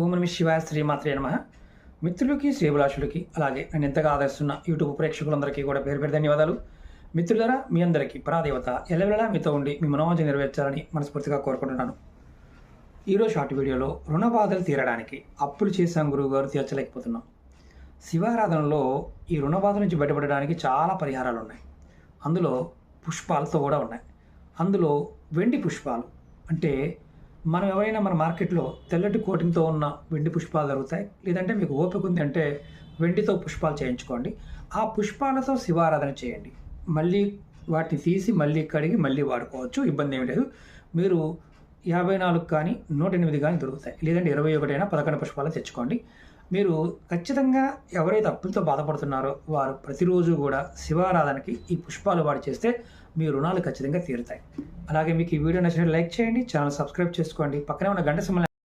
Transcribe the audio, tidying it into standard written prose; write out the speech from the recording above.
ఓం నమ శివాయ శ్రీమాత్రే నమః. మిత్రులకి శ్రేభిలాషులకి అలాగే నన్ను ఎంతగా ఆదరిస్తున్న యూట్యూబ్ ప్రేక్షకులందరికీ కూడా పేరు పేరు ధన్యవాదాలు. మిత్రులారా, మీ అందరికీ పరాదేవత ఎల్లవేళలా మీతో ఉండి మీ మనోవాంఛ నెరవేర్చాలని మనస్ఫూర్తిగా కోరుకుంటున్నాను. ఈరోజు షార్ట్ వీడియోలో రుణ బాధలు తీరడానికి అప్పులు చేశాం గురువుగారు తీర్చలేకపోతున్నాం. శివారాధనలో ఈ రుణ బాధ నుంచి బయటపడడానికి చాలా పరిహారాలు ఉన్నాయి. అందులో పుష్పాలతో కూడా ఉన్నాయి. అందులో వెండి పుష్పాలు అంటే మనం ఎవరైనా మన మార్కెట్లో తెల్లటి కోటింగ్తో ఉన్న వెండి పుష్పాలు దొరుకుతాయి. లేదంటే మీకు ఓపిక ఉంది అంటే వెండితో పుష్పాలు చేయించుకోండి. ఆ పుష్పాలతో శివారాధన చేయండి. మళ్ళీ వాటిని తీసి మళ్ళీ కడిగి మళ్ళీ వాడుకోవచ్చు, ఇబ్బంది ఏమి లేదు. మీరు 54 కానీ 108 కానీ దొరుకుతాయి. లేదంటే 21 అయినా 11 పుష్పాలు తెచ్చుకోండి. మీరు ఖచ్చితంగా ఎవరైతే అప్పులతో బాధపడుతున్నారో వారు ప్రతిరోజు కూడా శివారాధనకి ఈ పుష్పాలు వాడి చేస్తే మీ రుణాలు ఖచ్చితంగా తీరుతాయి. అలాగే మీకు ఈ వీడియో నచ్చినట్టు లైక్ చేయండి, ఛానల్ సబ్స్క్రైబ్ చేసుకోండి, పక్కనే ఉన్న గంట సింబల్